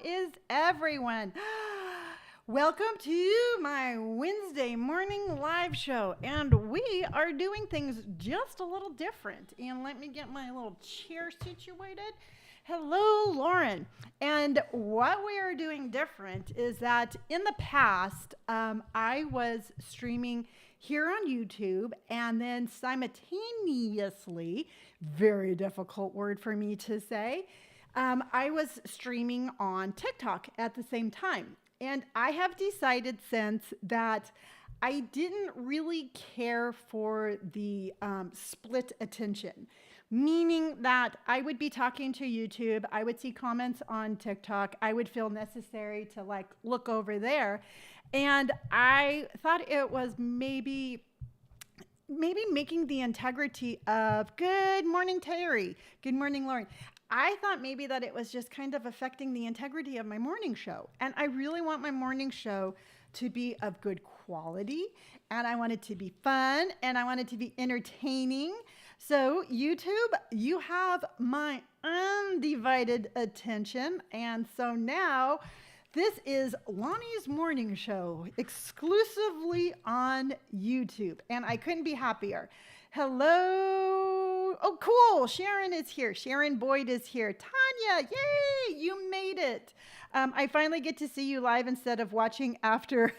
Is everyone? Welcome to my Wednesday morning live show. And we are doing things just a little different. And let me get my little chair situated. Hello, Lauren. And what we are doing different is that in the past, I was streaming here on YouTube and then simultaneously, very difficult word for me to say, I was streaming on TikTok at the same time. And I have decided since that I didn't really care for the split attention, meaning that I would be talking to YouTube, I would see comments on TikTok, I would feel necessary to like look over there. And I thought it was maybe making the integrity of good morning, Terry. Good morning, Lauren. I thought maybe that it was just kind of affecting the integrity of my morning show. And I really want my morning show to be of good quality. And I want it to be fun. And I want it to be entertaining. So, YouTube, you have my undivided attention. And so now, this is Lonnie's morning show exclusively on YouTube. And I couldn't be happier. Hello. Oh, cool. Sharon is here. Sharon Boyd is here. Tanya, yay, you made it. I finally get to see you live instead of watching after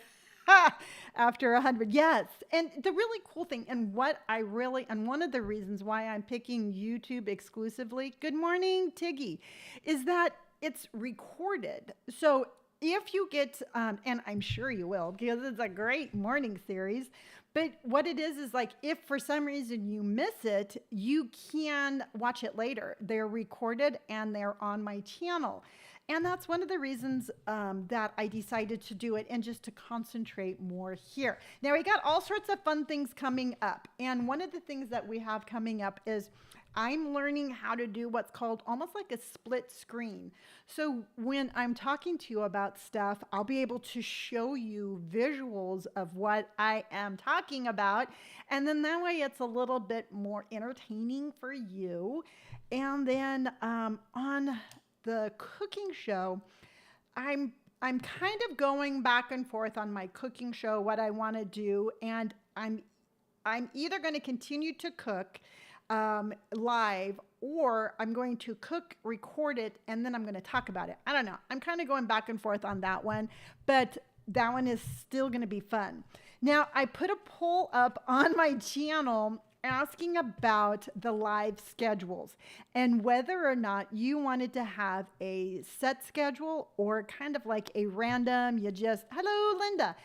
after 100. Yes. And the really cool thing, and one of the reasons why I'm picking YouTube exclusively, good morning, Tiggy, is that it's recorded. So if you get, and I'm sure you will, because it's a great morning series, but what it is like if for some reason you miss it, you can watch it later. They're recorded and they're on my channel. And that's one of the reasons that I decided to do it and just to concentrate more here. Now, we got all sorts of fun things coming up. And one of the things that we have coming up is I'm learning how to do what's called almost like a split screen. So when I'm talking to you about stuff, I'll be able to show you visuals of what I am talking about. And then that way it's a little bit more entertaining for you. And then on the cooking show, I'm kind of going back and forth on my cooking show, what I want to do. And I'm either going to continue to cook live, or I'm going to cook, record it, and then I'm going to talk about it. I don't know. I'm kind of going back and forth on that one, but that one is still going to be fun. Now, I put a poll up on my channel asking about the live schedules and whether or not you wanted to have a set schedule or kind of like a random, hello, Linda,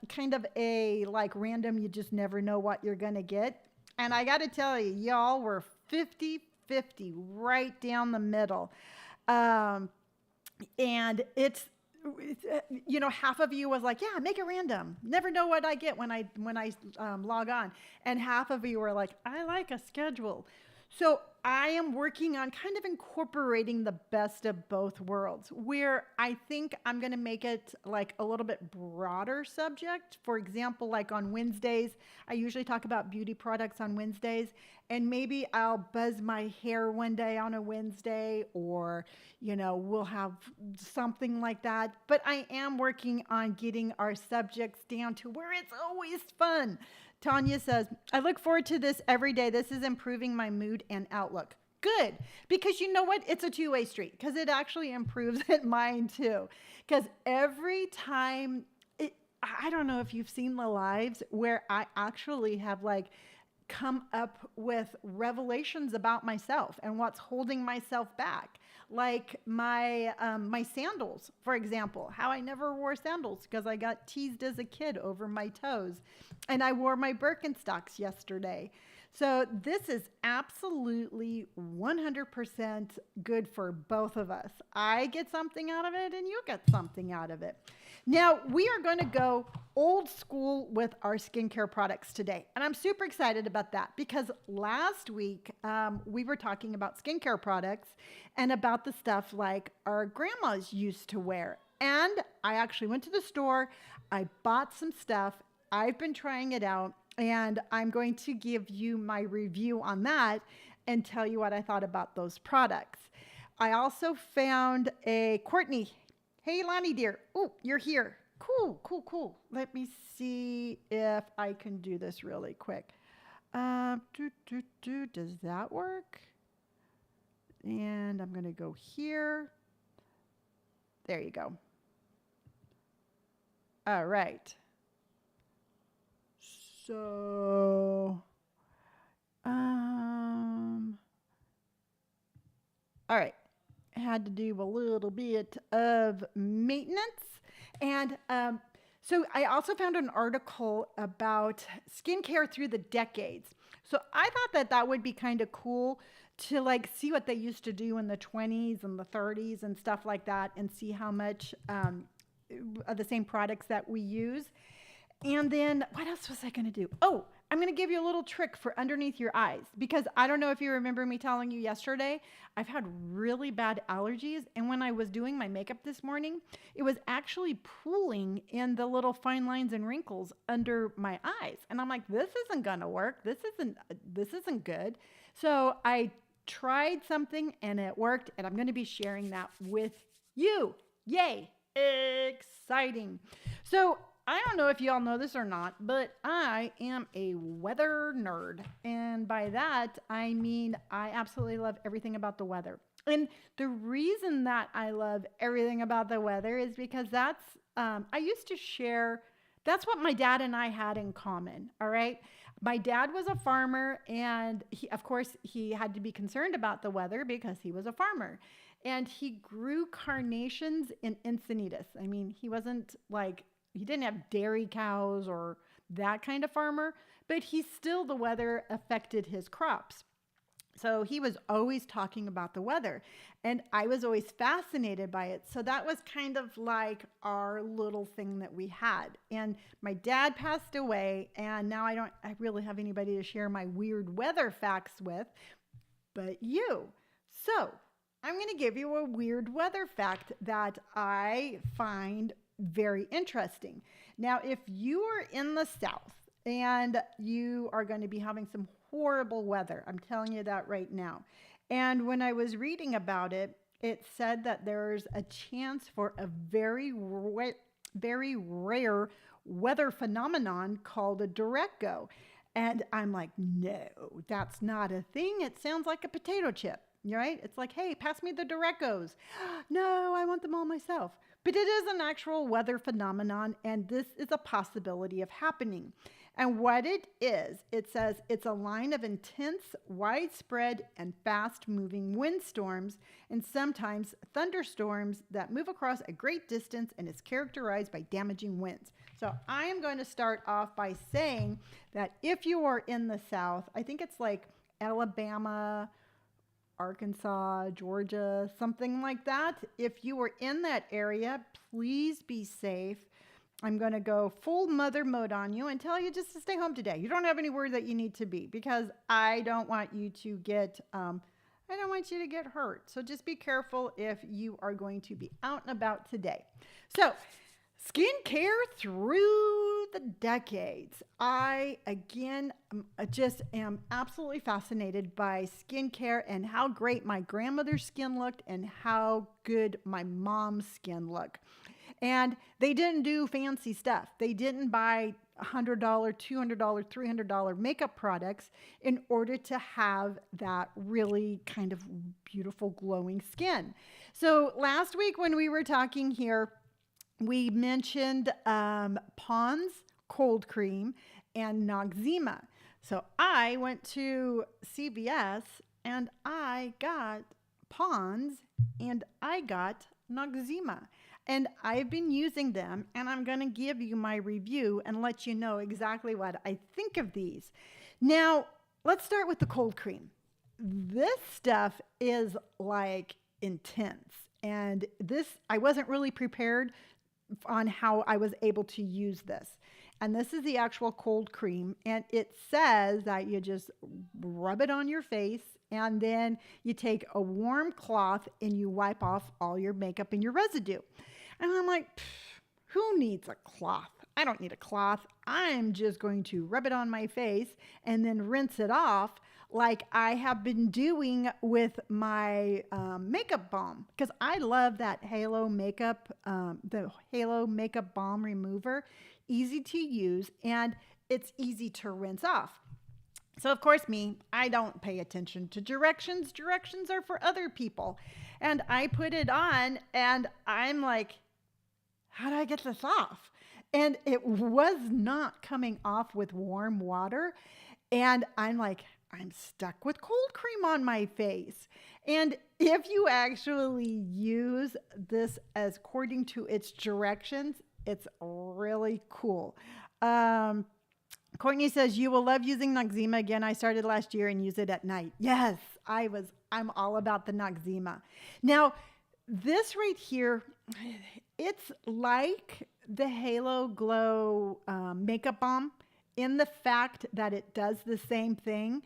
kind of a like random, you just never know what you're going to get. And I got to tell you, y'all were 50-50 right down the middle. And it's, half of you was like, yeah, make it random. Never know what I get when I log on. And half of you were like, I like a schedule. So I am working on kind of incorporating the best of both worlds, where I think I'm going to make it like a little bit broader subject. For example, like on Wednesdays, I usually talk about beauty products on Wednesdays, and maybe I'll buzz my hair one day on a Wednesday, or, we'll have something like that. But I am working on getting our subjects down to where it's always fun. Tanya says, I look forward to this every day. This is improving my mood and outlook. Good. Because you know what? It's a two-way street, because it actually improves at mine too. Because every time, I don't know if you've seen the lives where I actually have like come up with revelations about myself and what's holding myself back. Like my sandals, for example, how I never wore sandals because I got teased as a kid over my toes. And I wore my Birkenstocks yesterday. So this is absolutely 100% good for both of us. I get something out of it and you get something out of it. Now, we are going to go old school with our skincare products today. And I'm super excited about that because last week we were talking about skincare products and about the stuff like our grandmas used to wear. And I actually went to the store, I bought some stuff, I've been trying it out, and I'm going to give you my review on that and tell you what I thought about those products. I also found a Courtney. Hey, Lonni dear. Oh, you're here. Cool, cool, cool. Let me see if I can do this really quick. Does that work? And I'm going to go here. There you go. All right. So, all right. I had to do a little bit of maintenance. And so I also found an article about skincare through the decades. So I thought that that would be kind of cool to like see what they used to do in the 20s and the 30s and stuff like that, and see how much of the same products that we use. And then what else was I going to do? Oh, I'm going to give you a little trick for underneath your eyes, because I don't know if you remember me telling you yesterday, I've had really bad allergies. And when I was doing my makeup this morning, it was actually pooling in the little fine lines and wrinkles under my eyes. And I'm like, this isn't going to work. This isn't good. So I tried something and it worked, and I'm going to be sharing that with you. Yay. Exciting. So I don't know if y'all know this or not, but I am a weather nerd. And by that, I mean I absolutely love everything about the weather. And the reason that I love everything about the weather is because I used to share, that's what my dad and I had in common, all right? My dad was a farmer, and of course, he had to be concerned about the weather because he was a farmer. And he grew carnations in Encinitas. I mean, he didn't have dairy cows or that kind of farmer, but the weather affected his crops. So he was always talking about the weather, and I was always fascinated by it. So that was kind of like our little thing that we had. And my dad passed away, and now I really have anybody to share my weird weather facts with, but you. So I'm going to give you a weird weather fact that I find very interesting. Now, if you are in the South and you are going to be having some horrible weather, I'm telling you that right now. And when I was reading about it, it said that there's a chance for a very rare weather phenomenon called a Dureko. And I'm like, no, that's not a thing. It sounds like a potato chip, right? It's like, hey, pass me the Durekos. No, I want them all myself. But it is an actual weather phenomenon, and this is a possibility of happening. And what it is, it says it's a line of intense, widespread, and fast-moving windstorms, and sometimes thunderstorms that move across a great distance and is characterized by damaging winds. So I am going to start off by saying that if you are in the South, I think it's like Alabama, Arkansas, Georgia, something like that. If you are in that area, please be safe. I'm going to go full mother mode on you and tell you just to stay home today. You don't have anywhere that you need to be, because I don't want you to get hurt. So just be careful if you are going to be out and about today. So skincare through the decades. I, again, just am absolutely fascinated by skincare and how great my grandmother's skin looked and how good my mom's skin looked. And they didn't do fancy stuff. They didn't buy $100, $200, $300 makeup products in order to have that really kind of beautiful glowing skin. So last week when we were talking here, we mentioned Pond's cold cream and Noxzema. So I went to CVS and I got Pond's and I got Noxzema. And I've been using them, and I'm going to give you my review and let you know exactly what I think of these. Now, let's start with the cold cream. This stuff is like intense. And I wasn't really prepared on how I was able to use this. And this is the actual cold cream. And it says that you just rub it on your face, and then you take a warm cloth and you wipe off all your makeup and your residue. And I'm like, who needs a cloth? I don't need a cloth. I'm just going to rub it on my face and then rinse it off like I have been doing with my makeup balm, because I love that Halo makeup, the Halo makeup balm remover. Easy to use and it's easy to rinse off. So of course me, I don't pay attention to directions. Directions are for other people. And I put it on and I'm like, how do I get this off? And it was not coming off with warm water. And I'm like, I'm stuck with cold cream on my face. And if you actually use this as according to its directions, it's really cool. Um, Courtney says, you will love using Noxzema again. I started last year and use it at night. Yes, I'm all about the Noxzema. Now, this right here, it's like the Halo Glow makeup balm in the fact that it does the same thing,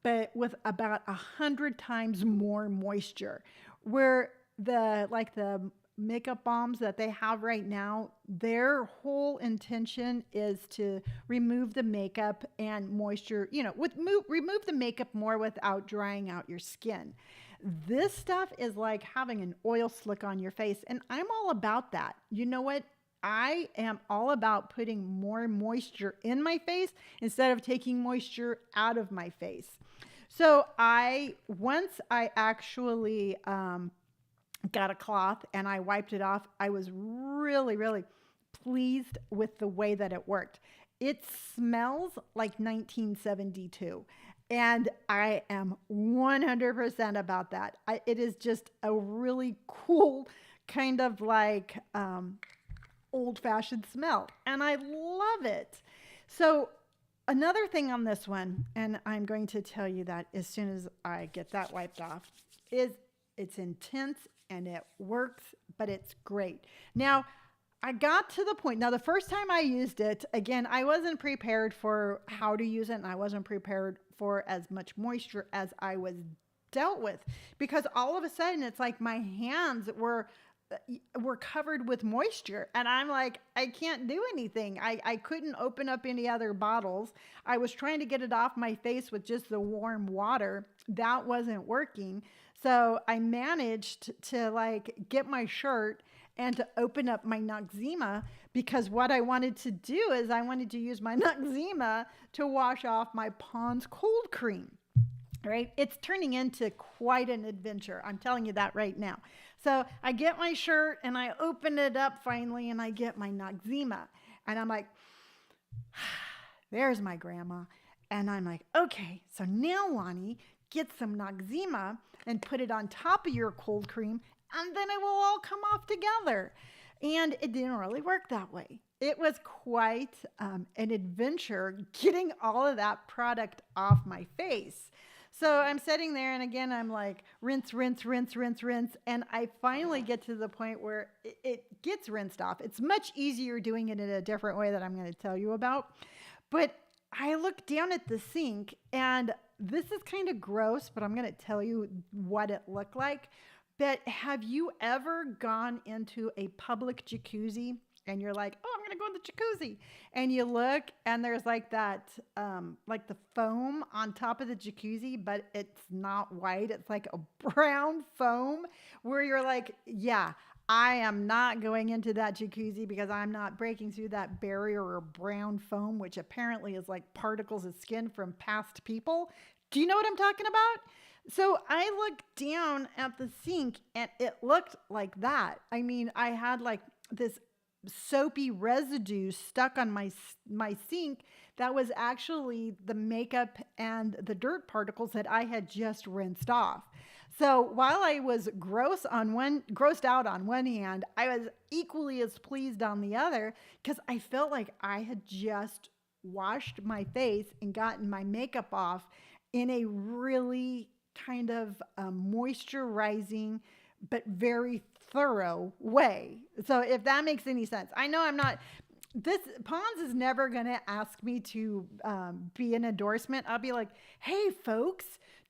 but with about 100 times more moisture. Where the makeup balms that they have right now, their whole intention is to remove the makeup and moisture, remove the makeup more without drying out your skin. This stuff is like having an oil slick on your face, and I'm all about that. You know what? I am all about putting more moisture in my face instead of taking moisture out of my face. So once I actually got a cloth and I wiped it off, I was really, really pleased with the way that it worked. It smells like 1972. And I am 100% about that. It is just a really cool kind of like old-fashioned smell. And I love it. So another thing on this one, and I'm going to tell you that as soon as I get that wiped off, is it's intense and it works, but it's great. Now, I got to the point. Now, the first time I used it, again, I wasn't prepared for how to use it, and I wasn't prepared for as much moisture as I was dealt with, because all of a sudden it's like my hands were covered with moisture, and I'm like, I can't do anything. I couldn't open up any other bottles. I was trying to get it off my face with just the warm water. That wasn't working. So I managed to like get my shirt and to open up my Noxzema, because what I wanted to do is I wanted to use my Noxzema to wash off my Pond's cold cream. Right? It's turning into quite an adventure. I'm telling you that right now. So I get my shirt and I open it up finally and I get my Noxzema. And I'm like, there's my grandma. And I'm like, okay, so now Lonni, get some Noxzema and put it on top of your cold cream, and then it will all come off together. And it didn't really work that way. It was quite an adventure getting all of that product off my face. So I'm sitting there, and again, I'm like, rinse, rinse, rinse, rinse, rinse. And I finally get to the point where it gets rinsed off. It's much easier doing it in a different way that I'm going to tell you about. But I look down at the sink, and this is kind of gross, but I'm going to tell you what it looked like. But have you ever gone into a public jacuzzi and you're like, oh, I'm going to go in the jacuzzi, and you look and there's like that, like the foam on top of the jacuzzi, but it's not white. It's like a brown foam where you're like, yeah, I am not going into that jacuzzi because I'm not breaking through that barrier of brown foam, which apparently is like particles of skin from past people. Do you know what I'm talking about? So I looked down at the sink and it looked like that. I mean, I had like this soapy residue stuck on my sink that was actually the makeup and the dirt particles that I had just rinsed off. So while I was grossed out on one hand, I was equally as pleased on the other, because I felt like I had just washed my face and gotten my makeup off in a really kind of moisturizing but very thorough way. So if that makes any sense. I know this Pond's is never going to ask me to be an endorsement. I'll be like, hey folks,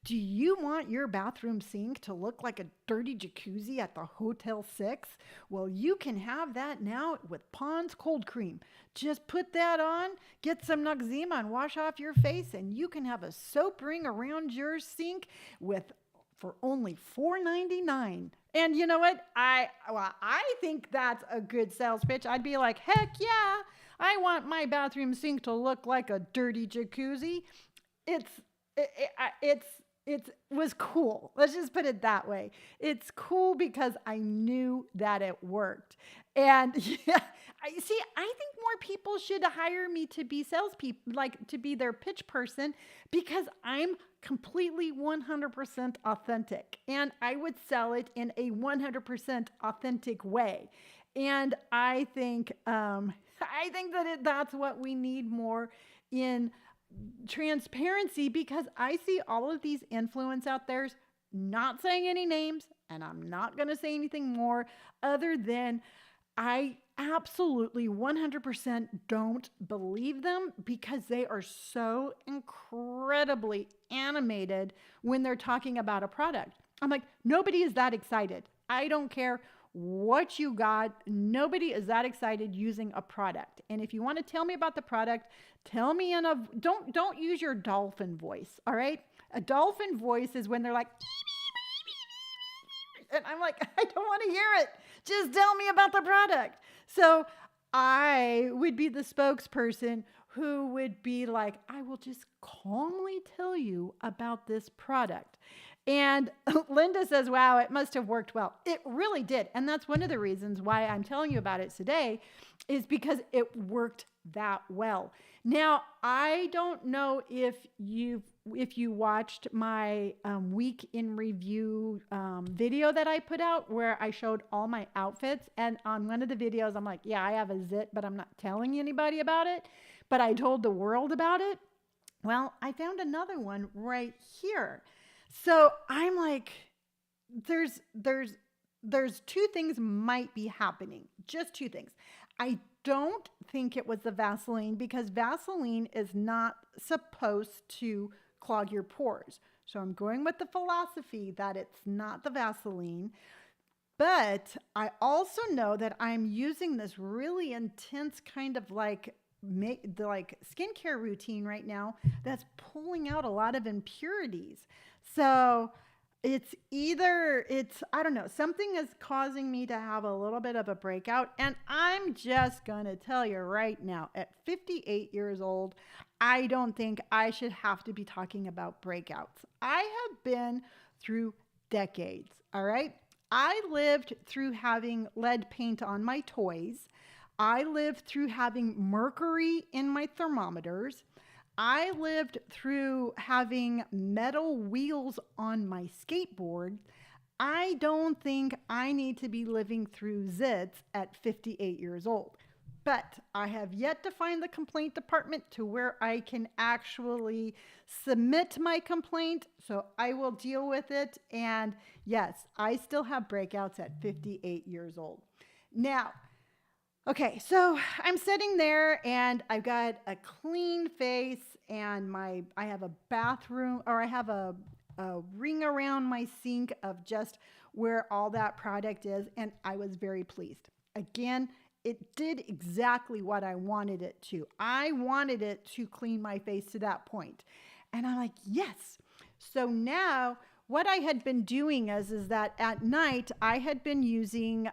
Do you want your bathroom sink to look like a dirty jacuzzi at the Hotel 6? Well, you can have that now with Pond's Cold Cream. Just put that on, get some Noxzema and wash off your face, and you can have a soap ring around your sink with for only $4.99. And you know what? I think that's a good sales pitch. I'd be like, heck yeah, I want my bathroom sink to look like a dirty jacuzzi. It's it was cool. Let's just put it that way. It's cool because I knew that it worked. And yeah, I think more people should hire me to be salespeople, like to be their pitch person, because I'm completely 100% authentic and I would sell it in a 100% authentic way. And I think, that's what we need more in transparency, because I see all of these influence out there, not saying any names, and I'm not going to say anything more other than I absolutely 100% don't believe them, because they are so incredibly animated when they're talking about a product. I'm like, nobody is that excited. I don't care what you got. Nobody is that excited using a product. And if you want to tell me about the product, tell me don't use your dolphin voice. All right. A dolphin voice is when they're like, and I'm like, I don't want to hear it. Just tell me about the product. So I would be the spokesperson who would be like, I will just calmly tell you about this product. And Linda says, wow, it must have worked well. It really did. And that's one of the reasons why I'm telling you about it today, is because it worked that well. Now, I don't know if you watched my week in review video that I put out, where I showed all my outfits. And on one of the videos, I'm like, yeah, I have a zit, but I'm not telling anybody about it. But I told the world about it. Well, I found another one right here. So I'm like, there's two things might be happening, just two things. I don't think it was the Vaseline, because Vaseline is not supposed to clog your pores. So I'm going with the philosophy that it's not the Vaseline. But I also know that I'm using this really intense kind of like skincare routine right now that's pulling out a lot of impurities. So I don't know, something is causing me to have a little bit of a breakout. And I'm just going to tell you right now, at 58 years old, I don't think I should have to be talking about breakouts. I have been through decades. All right. I lived through having lead paint on my toys. I lived through having mercury in my thermometers. I lived through having metal wheels on my skateboard. I don't think I need to be living through zits at 58 years old. But I have yet to find the complaint department to where I can actually submit my complaint. So I will deal with it. And yes, I still have breakouts at 58 years old. Now, okay, so I'm sitting there and I've got a clean face, and I have a bathroom, or I have a ring around my sink of just where all that product is, and I was very pleased. Again, it did exactly what I wanted it to. I wanted it to clean my face to that point. And I'm like, yes. So now what I had been doing is that at night I had been using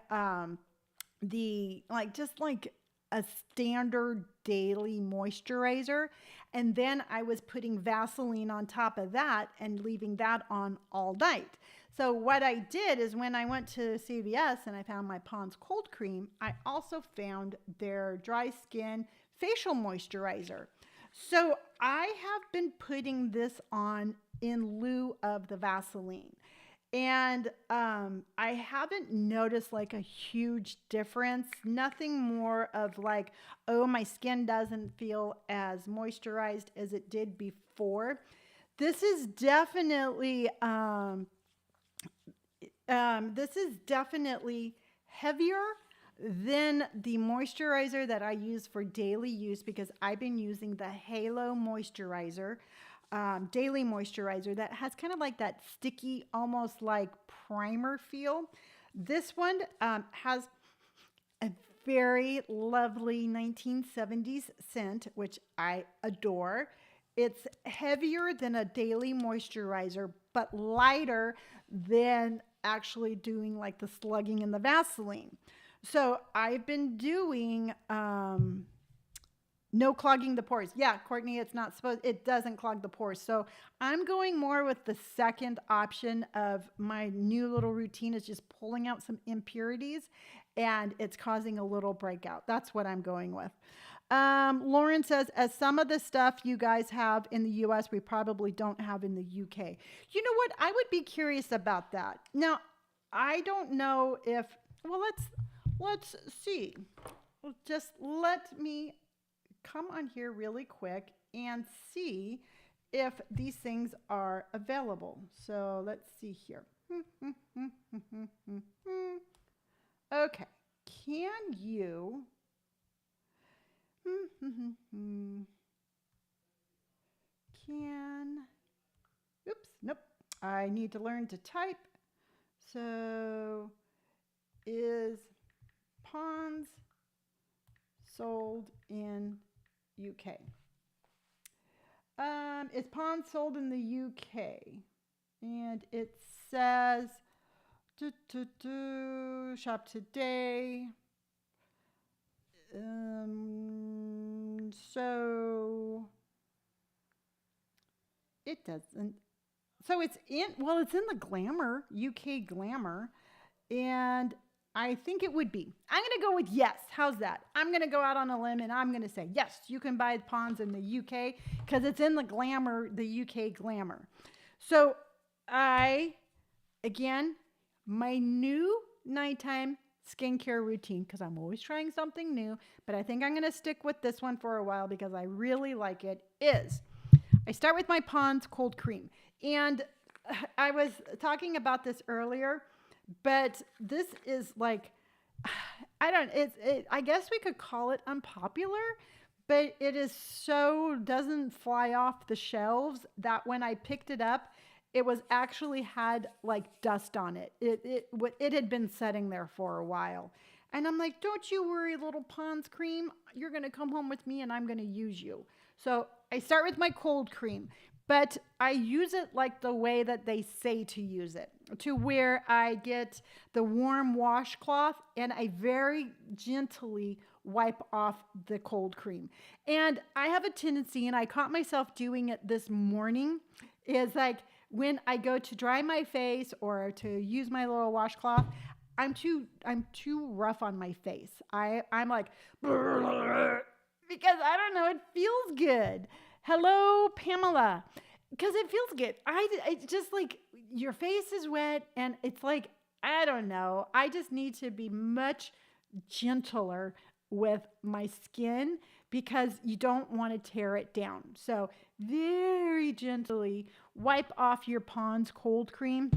just like a standard daily moisturizer. And then I was putting Vaseline on top of that and leaving that on all night. So what I did is, when I went to CVS and I found my Pond's Cold Cream, I also found their dry skin facial moisturizer. So I have been putting this on in lieu of the Vaseline. And I haven't noticed like a huge difference. Nothing more of like, oh, my skin doesn't feel as moisturized as it did before. This is definitely heavier than the moisturizer that I use for daily use, because I've been using the Halo moisturizer. daily moisturizer that has kind of like that sticky, almost like primer feel. This one has a very lovely 1970s scent, which I adore. It's heavier than a daily moisturizer, but lighter than actually doing like the slugging and the Vaseline. So I've been doing no clogging the pores. Yeah, Courtney, it doesn't clog the pores. So I'm going more with the second option of my new little routine is just pulling out some impurities and it's causing a little breakout. That's what I'm going with. Lauren says, as some of the stuff you guys have in the US, we probably don't have in the UK. You know what? I would be curious about that. Now, I don't know if, well, let's see. Just let me come on here really quick and see if these things are available. So let's see here. Okay. Can you oops, nope. I need to learn to type. So is Pond's sold in UK? Is Pond sold in the UK? And it says shop today. So it doesn't. So it's in the Glamour, UK Glamour, and I think it would be. I'm going to go with yes. How's that? I'm going to go out on a limb and I'm going to say yes, you can buy Ponds in the UK because it's in the Glamour, the UK Glamour. So again, my new nighttime skincare routine, because I'm always trying something new, but I think I'm going to stick with this one for a while because I really like it, is I start with my Pond's cold cream. And I was talking about this earlier, but this is like, I guess we could call it unpopular, but it is doesn't fly off the shelves that when I picked it up, it was actually had like dust on it. It had been sitting there for a while. And I'm like, don't you worry, little Pond's cream. You're going to come home with me and I'm going to use you. So I start with my cold cream, but I use it like the way that they say to use it, to where I get the warm washcloth and I very gently wipe off the cold cream. And I have a tendency, and I caught myself doing it this morning, is like when I go to dry my face or to use my little washcloth, I'm too rough on my face. I'm like, because I don't know, it feels good. Hello, Pamela. Because it feels good. It's just like your face is wet and it's like, I don't know. I just need to be much gentler with my skin because you don't want to tear it down. So very gently wipe off your Pond's cold cream.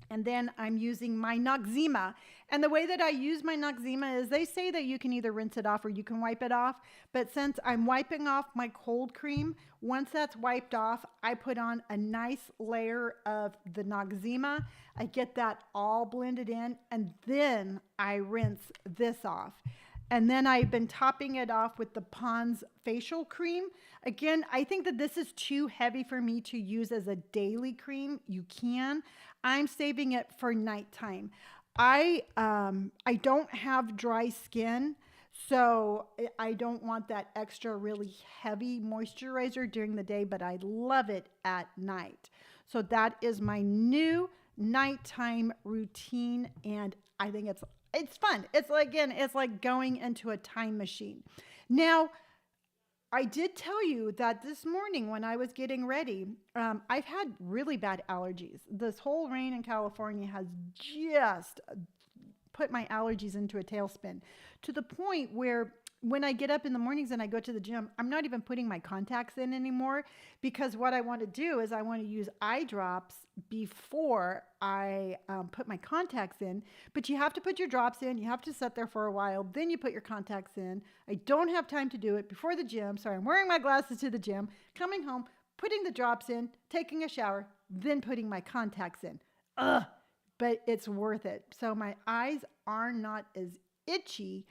And then I'm using my Noxzema. And the way that I use my Noxzema is they say that you can either rinse it off or you can wipe it off. But since I'm wiping off my cold cream, once that's wiped off, I put on a nice layer of the Noxzema. I get that all blended in, and then I rinse this off. And then I've been topping it off with the Pond's facial cream. Again, I think that this is too heavy for me to use as a daily cream. You can. I'm saving it for nighttime. I don't have dry skin, so I don't want that extra really heavy moisturizer during the day, but I love it at night. So that is my new nighttime routine, and I think it's fun. It's like going into a time machine. Now, I did tell you that this morning when I was getting ready, I've had really bad allergies. This whole rain in California has just put my allergies into a tailspin, to the point where when I get up in the mornings and I go to the gym, I'm not even putting my contacts in anymore, because what I want to do is I want to use eye drops before I put my contacts in. But you have to put your drops in. You have to sit there for a while. Then you put your contacts in. I don't have time to do it before the gym. So I'm wearing my glasses to the gym, coming home, putting the drops in, taking a shower, then putting my contacts in. Ugh, but it's worth it. So my eyes are not as itchy,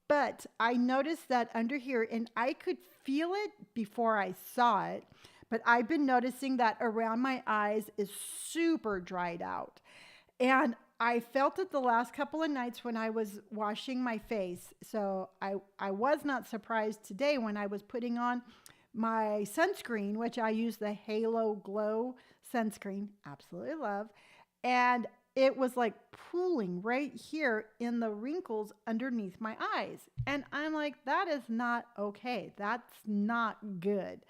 but I noticed that under here, and I could feel it before I saw it, but I've been noticing that around my eyes is super dried out. And I felt it the last couple of nights when I was washing my face. So I was not surprised today when I was putting on my sunscreen, which I use the Halo Glow sunscreen, absolutely love. And it was like pooling right here in the wrinkles underneath my eyes. And I'm like, that is not okay. That's not good.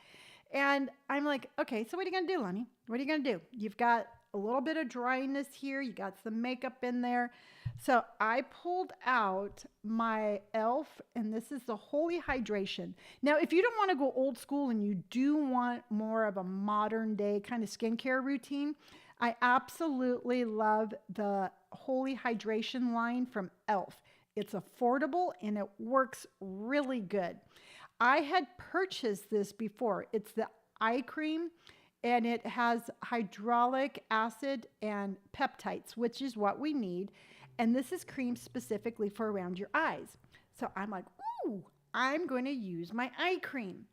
And I'm like, okay, so what are you going to do, Lonni? What are you going to do? You've got a little bit of dryness here. You got some makeup in there. So I pulled out my e.l.f. and this is the Holy Hydration. Now, if you don't want to go old school and you do want more of a modern day kind of skincare routine, I absolutely love the Holy Hydration line from e.l.f. It's affordable and it works really good. I had purchased this before. It's the eye cream and it has hyaluronic acid and peptides, which is what we need. And this is cream specifically for around your eyes. So I'm like, ooh, I'm going to use my eye cream.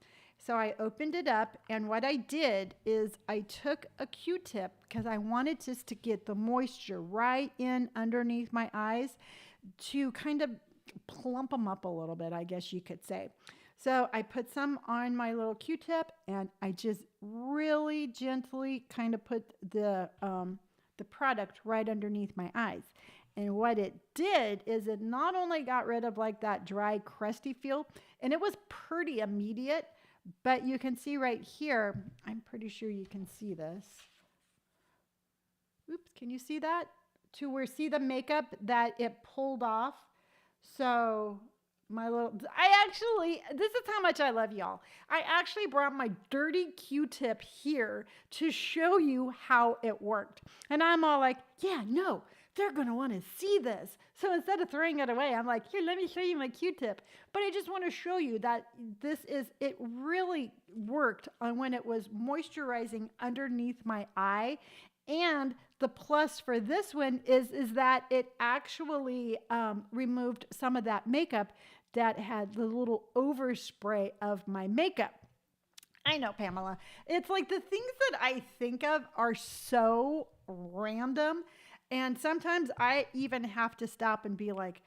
So I opened it up, and what I did is I took a Q-tip because I wanted just to get the moisture right in underneath my eyes to kind of plump them up a little bit, I guess you could say. So I put some on my little Q-tip, and I just really gently kind of put the product right underneath my eyes. And what it did is it not only got rid of like that dry, crusty feel, and it was pretty immediate, but you can see right here, I'm pretty sure you can see this. Oops, can you see that? To where see the makeup that it pulled off. So this is how much I love y'all. I actually brought my dirty Q-tip here to show you how it worked. And I'm all like, yeah, no, they're going to want to see this. So instead of throwing it away, I'm like, here, let me show you my Q-tip. But I just want to show you that it really worked on when it was moisturizing underneath my eye. And the plus for this one is that it actually removed some of that makeup that had the little overspray of my makeup. I know, Pamela. It's like the things that I think of are so random. And sometimes I even have to stop and be like,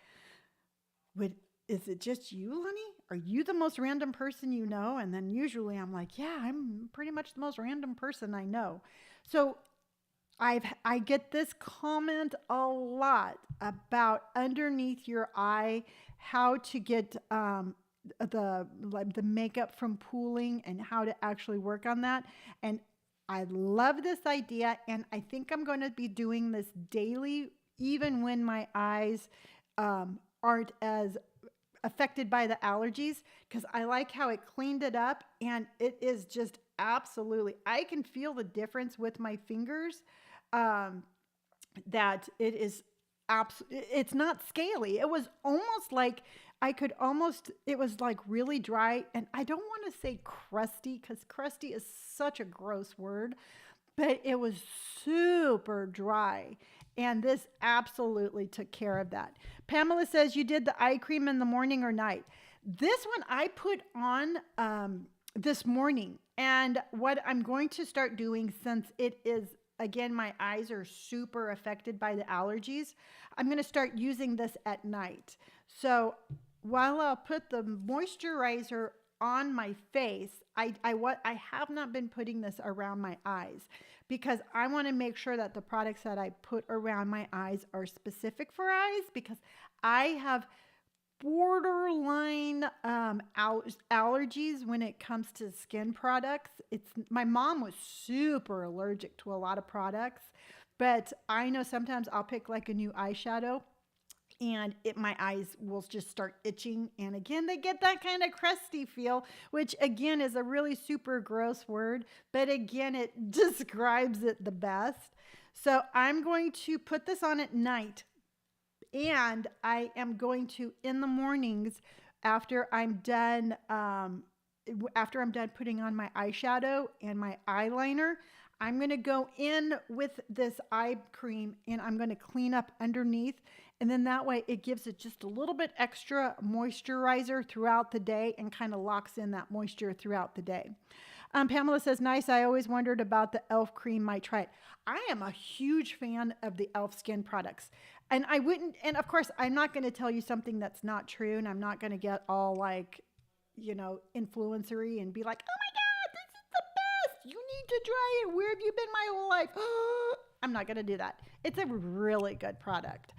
is it just you, Lonni? Are you the most random person you know? And then usually I'm like, yeah, I'm pretty much the most random person I know. So I get this comment a lot about underneath your eye, how to get the makeup from pooling and how to actually work on that. And I love this idea, and I think I'm going to be doing this daily, even when my eyes aren't as affected by the allergies, because I like how it cleaned it up, and it is just absolutely, I can feel the difference with my fingers, that it is it's not scaly. It was almost like it was like really dry, and I don't want to say crusty because crusty is such a gross word, but it was super dry. And this absolutely took care of that. Pamela says, you did the eye cream in the morning or night? This one I put on this morning. And what I'm going to start doing, since it is, again, my eyes are super affected by the allergies, I'm going to start using this at night. So while I'll put the moisturizer on my face, I have not been putting this around my eyes because I want to make sure that the products that I put around my eyes are specific for eyes, because I have borderline allergies when it comes to skin products. My mom was super allergic to a lot of products, but I know sometimes I'll pick like a new eyeshadow and my eyes will just start itching. And again, they get that kind of crusty feel, which again is a really super gross word, but again, it describes it the best. So I'm going to put this on at night, and I am going to, in the mornings, after I'm done after I'm done putting on my eyeshadow and my eyeliner, I'm going to go in with this eye cream and I'm going to clean up underneath. And then that way it gives it just a little bit extra moisturizer throughout the day and kind of locks in that moisture throughout the day. Pamela says, nice. I always wondered about the e.l.f. cream. Might try it. I am a huge fan of the e.l.f. skin products. And I wouldn't, and of course, I'm not going to tell you something that's not true. And I'm not going to get all like, influencery and be like, oh my God, this is the best. You need to try it. Where have you been my whole life? I'm not going to do that. It's a really good product.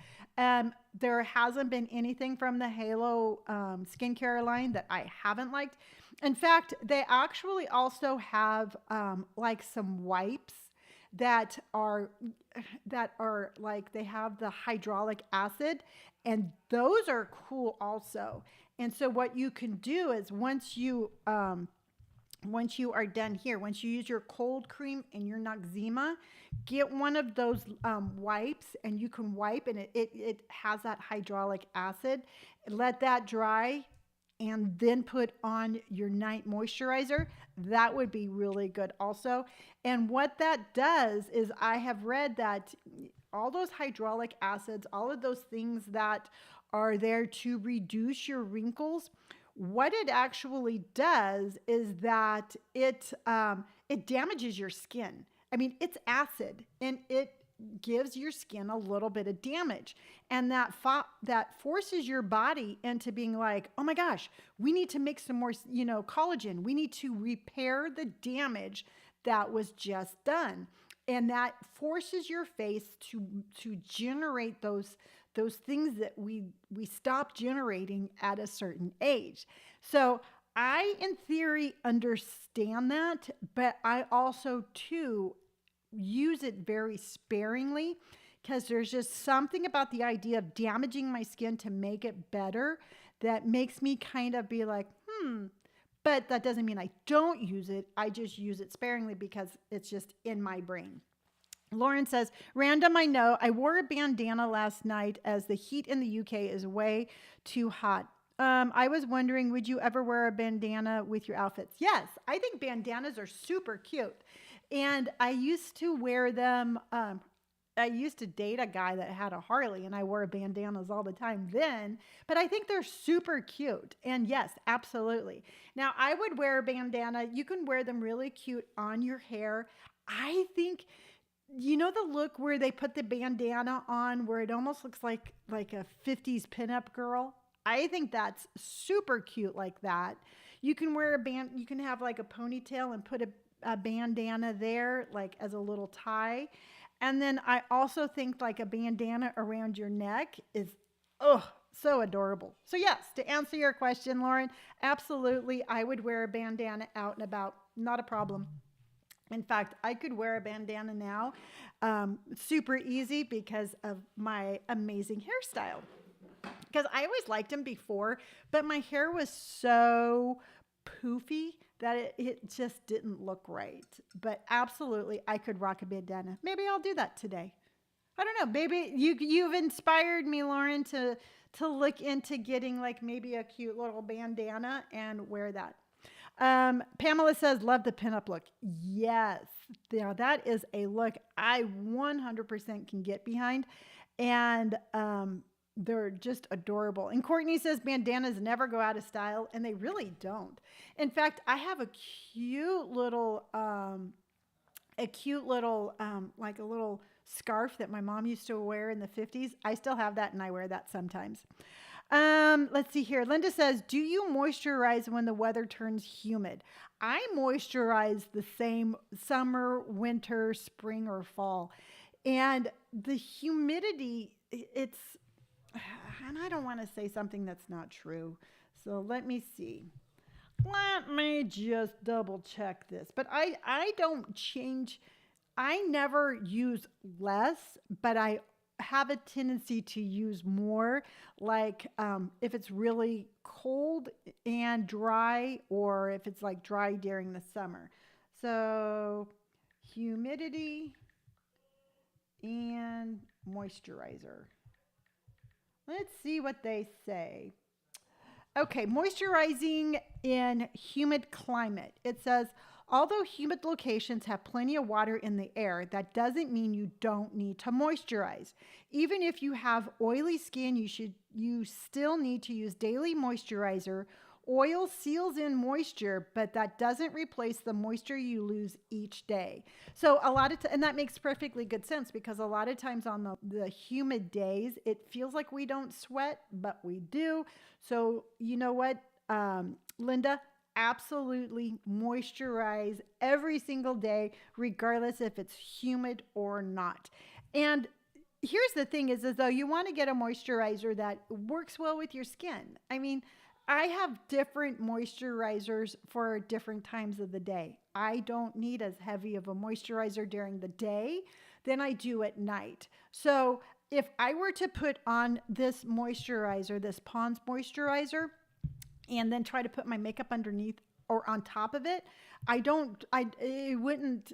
There hasn't been anything from the Halo skincare line that I haven't liked. In fact, they actually also have like some wipes that are like they have the hydraulic acid, and those are cool also. And so what you can do is once you are done here, once you use your cold cream and your Noxzema, get one of those wipes, and you can wipe, and it has that hydraulic acid. Let that dry, and then put on your night moisturizer. That would be really good also. And what that does is I have read that all those hydraulic acids, all of those things that are there to reduce your wrinkles, what it actually does is that it damages your skin. I mean, it's acid, and it gives your skin a little bit of damage, and that forces your body into being like, oh my gosh, we need to make some more collagen. We need to repair the damage that was just done, and that forces your face to generate those things that we stop generating at a certain age. So I, in theory, understand that, but I also too use it very sparingly, because there's just something about the idea of damaging my skin to make it better that makes me kind of be like, but that doesn't mean I don't use it. I just use it sparingly because it's just in my brain. Lauren says, random, I know. I wore a bandana last night as the heat in the UK is way too hot. I was wondering, would you ever wear a bandana with your outfits? Yes, I think bandanas are super cute. And I used to wear them. I used to date a guy that had a Harley, and I wore bandanas all the time then, but I think they're super cute. And yes, absolutely. Now, I would wear a bandana. You can wear them really cute on your hair. I think, the look where they put the bandana on where it almost looks like a 50s pinup girl? I think that's super cute like that. You can wear you can have like a ponytail and put a bandana there, like as a little tie. And then I also think like a bandana around your neck is, so adorable. So yes, to answer your question, Lauren, absolutely, I would wear a bandana out and about. Not a problem. In fact, I could wear a bandana now, super easy because of my amazing hairstyle. Because I always liked them before, but my hair was so poofy that it just didn't look right. But absolutely, I could rock a bandana. Maybe I'll do that today. I don't know. Maybe you've inspired me, Lauren, to look into getting like maybe a cute little bandana and wear that. Pamela says, love the pinup look. Yes. Now that is a look I 100% can get behind. And they're just adorable. And Courtney says bandanas never go out of style, and they really don't. In fact, I have a cute little like a little scarf that my mom used to wear in the 50s. I still have that, and I wear that sometimes. Let's see here. Linda says, do you moisturize when the weather turns humid? I moisturize the same summer, winter, spring, or fall. And the humidity, and I don't want to say something that's not true. So let me see. Let me just double check this. But I don't change. I never use less, but I have a tendency to use more, like if it's really cold and dry, or if it's like dry during the summer. So humidity and moisturizer. Let's see what they say. Okay, moisturizing in humid climate. It says, although humid locations have plenty of water in the air, that doesn't mean you don't need to moisturize. Even if you have oily skin, you still need to use daily moisturizer. Oil seals in moisture, but that doesn't replace the moisture you lose each day. So a lot of and that makes perfectly good sense because a lot of times on the humid days, it feels like we don't sweat, but we do. So you know what, Linda? Absolutely moisturize every single day, regardless if it's humid or not. And here's the thing is though you want to get a moisturizer that works well with your skin. I mean, I have different moisturizers for different times of the day. I don't need as heavy of a moisturizer during the day than I do at night. So if I were to put on this moisturizer, this Pond's moisturizer, and then try to put my makeup underneath or on top of it, it wouldn't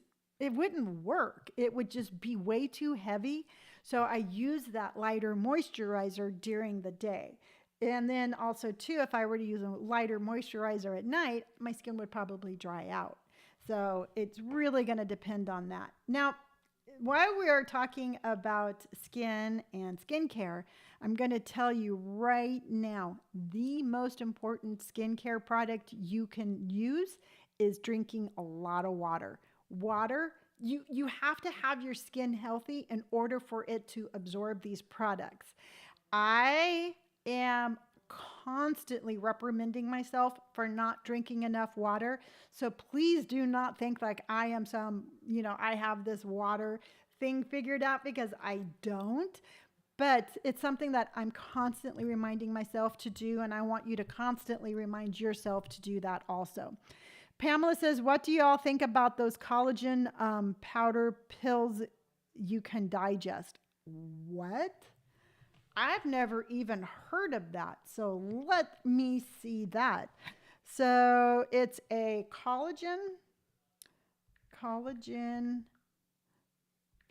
work. It would just be way too heavy. So I use that lighter moisturizer during the day. And then also too, if I were to use a lighter moisturizer at night, my skin would probably dry out. So it's really going to depend on that. Now, while we are talking about skin and skincare, I'm going to tell you right now, the most important skincare product you can use is drinking a lot of water. Water, you have to have your skin healthy in order for it to absorb these products. I am constantly reprimanding myself for not drinking enough water. So please do not think like I am I have this water thing figured out because I don't. But it's something that I'm constantly reminding myself to do, and I want you to constantly remind yourself to do that also. Pamela says, what do y'all think about those collagen powder pills you can digest? What? I've never even heard of that. So let me see that. So it's a collagen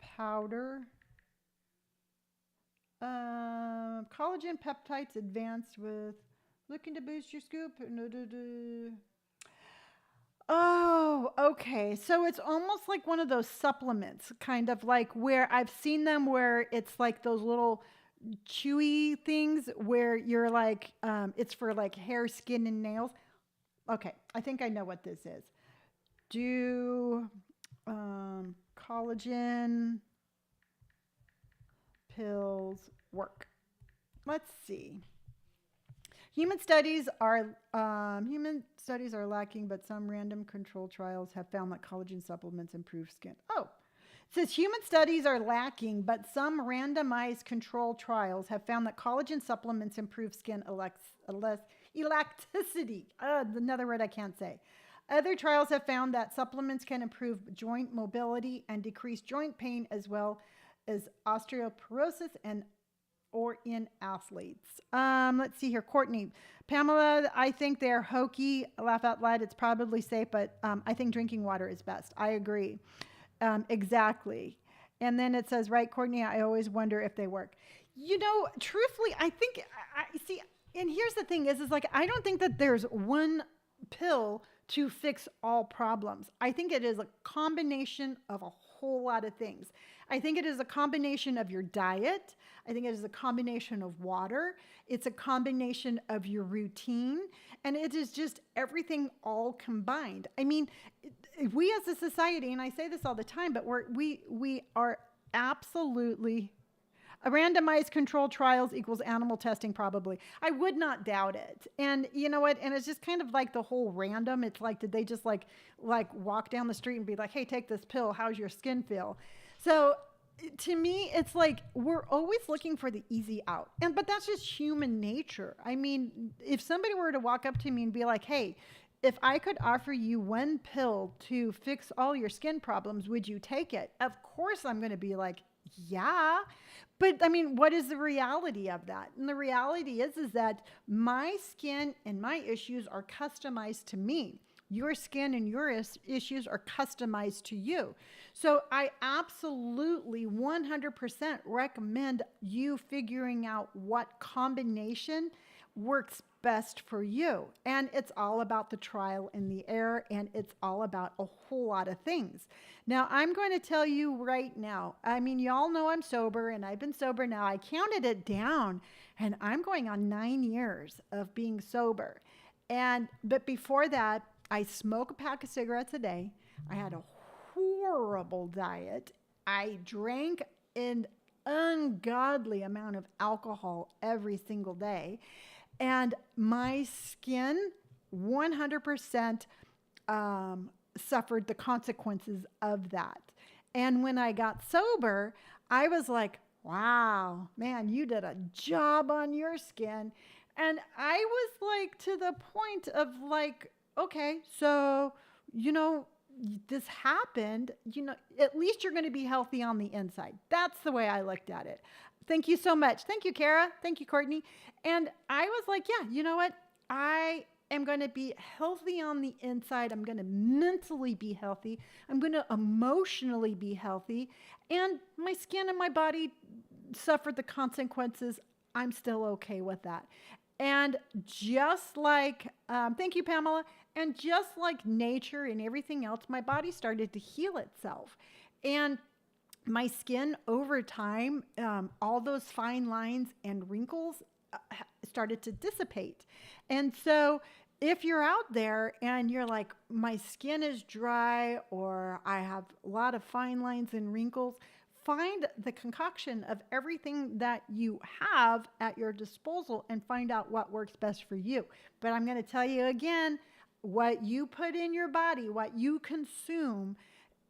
powder. Collagen peptides advanced with looking to boost your scoop. Oh, okay. So it's almost like one of those supplements, kind of like where I've seen them where it's like those little chewy things where you're like, it's for like hair, skin, and nails. Okay, I think I know what this is. Do collagen pills work? Let's see. Human studies are lacking, but some random control trials have found that collagen supplements improve skin. Oh, it says human studies are lacking, but some randomized control trials have found that collagen supplements improve skin elasticity. Another word I can't say. Other trials have found that supplements can improve joint mobility and decrease joint pain as well as osteoporosis or in athletes. Let's see here. Courtney. Pamela, I think they're hokey. Laugh out loud. It's probably safe, but I think drinking water is best. I agree. Exactly. And then it says, right, Courtney, I always wonder if they work. You know, truthfully, I think, I see, and here's the thing is like, I don't think that there's one pill to fix all problems. I think it is a combination of a whole lot of things. I think it is a combination of your diet. I think it is a combination of water. It's a combination of your routine. And it is just everything all combined. I mean, we as a society, and I say this all the time, but we are absolutely a randomized control trials equals animal testing, probably. I would not doubt it. And you know what? And it's just kind of like the whole random. It's like, did they just like walk down the street and be like, hey, take this pill. How's your skin feel? So to me, it's like we're always looking for the easy out. But that's just human nature. I mean, if somebody were to walk up to me and be like, hey, if I could offer you one pill to fix all your skin problems, would you take it? Of course I'm going to be like, yeah. But I mean, what is the reality of that? And the reality is that my skin and my issues are customized to me. Your skin and your issues are customized to you. So I absolutely 100% recommend you figuring out what combination works best for you. And it's all about the trial and the error, and it's all about a whole lot of things. Now, I'm going to tell you right now, I mean, y'all know I'm sober, and I've been sober now. I counted it down, and I'm going on 9 years of being sober. But before that, I smoke a pack of cigarettes a day. I had a horrible diet. I drank an ungodly amount of alcohol every single day. And my skin 100% suffered the consequences of that. And when I got sober, I was like, wow, man, you did a job on your skin. And I was like to the point of like, okay, so, this happened, at least you're going to be healthy on the inside. That's the way I looked at it. Thank you so much. Thank you, Kara. Thank you, Courtney. And I was like, yeah, you know what? I am going to be healthy on the inside. I'm going to mentally be healthy. I'm going to emotionally be healthy. And my skin and my body suffered the consequences. I'm still okay with that. And just like, thank you, Pamela. And just like nature and everything else, my body started to heal itself. And my skin over time, all those fine lines and wrinkles started to dissipate. And so if you're out there and you're like, my skin is dry or I have a lot of fine lines and wrinkles, find the concoction of everything that you have at your disposal and find out what works best for you. But I'm going to tell you again, what you put in your body, what you consume,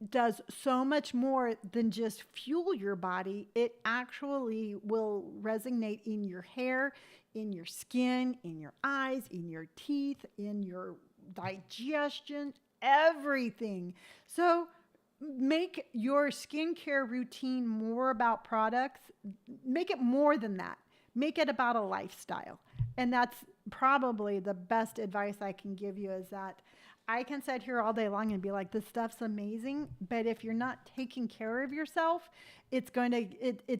does so much more than just fuel your body. It actually will resonate in your hair, in your skin, in your eyes, in your teeth, in your digestion, everything. So make your skincare routine more about products. Make it more than that. Make it about a lifestyle. And that's probably the best advice I can give you, is that I can sit here all day long and be like, this stuff's amazing. But if you're not taking care of yourself, it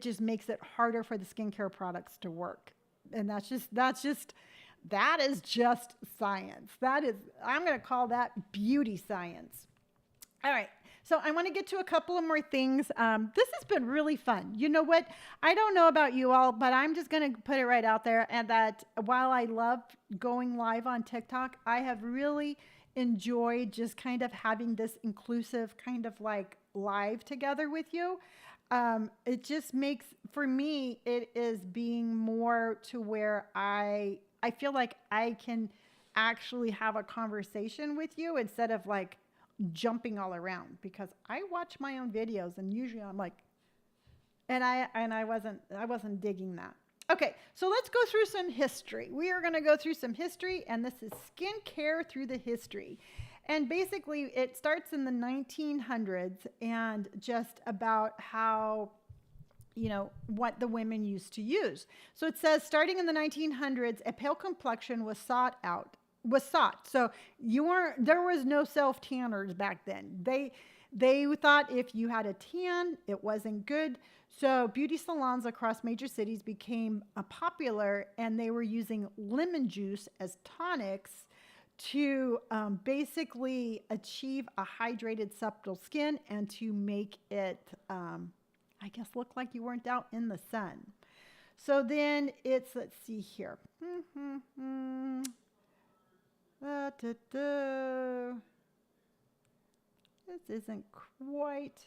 just makes it harder for the skincare products to work. And that is just science. I'm going to call that beauty science. All right. So I want to get to a couple of more things. This has been really fun. You know what? I don't know about you all, but I'm just going to put it right out there. And that while I love going live on TikTok, I have really enjoyed just kind of having this inclusive kind of like live together with you. It just makes, for me, it is being more to where I feel like I can actually have a conversation with you instead of like jumping all around, because I watch my own videos and usually I'm like, and I wasn't digging that. Okay, so let's go through some history. We are going to go through some history, and this is skincare through the history. And basically, it starts in the 1900s and just about how, what the women used to use. So it says, starting in the 1900s, a pale complexion was sought. So there was no self-tanners back then. They thought if you had a tan, it wasn't good. So beauty salons across major cities became popular, and they were using lemon juice as tonics to basically achieve a hydrated, supple skin and to make it, look like you weren't out in the sun. So then let's see here. This isn't quite.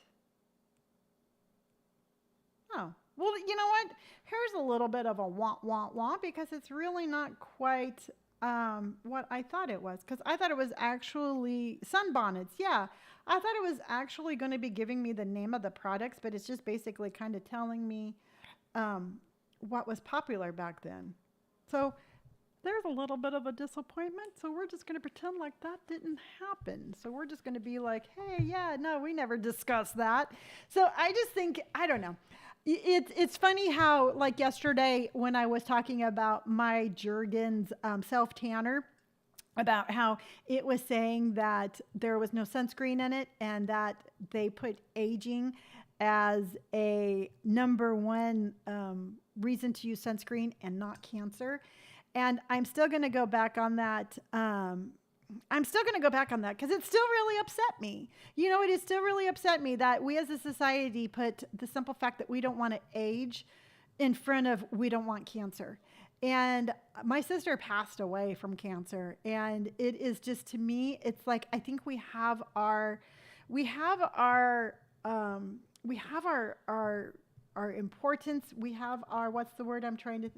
Oh, well, you know what? Here's a little bit of a wah, because it's really not quite what I thought it was. Because I thought it was actually sunbonnets. Yeah, I thought it was actually going to be giving me the name of the products, but it's just basically kind of telling me what was popular back then. So there's a little bit of a disappointment. So we're just going to pretend like that didn't happen. So we're just going to be like, hey, yeah, no, we never discussed that. So I just think, I don't know. It's funny how, like yesterday when I was talking about my Jergens self-tanner, about how it was saying that there was no sunscreen in it and that they put aging as a number one reason to use sunscreen and not cancer. And I'm still going to go back on that. I'm still going to go back on that because it still really upset me. You know, it has still really upset me that we as a society put the simple fact that we don't want to age in front of we don't want cancer. And my sister passed away from cancer. And it is just, to me, it's like, I think we have our importance. We have our, what's the word I'm trying to,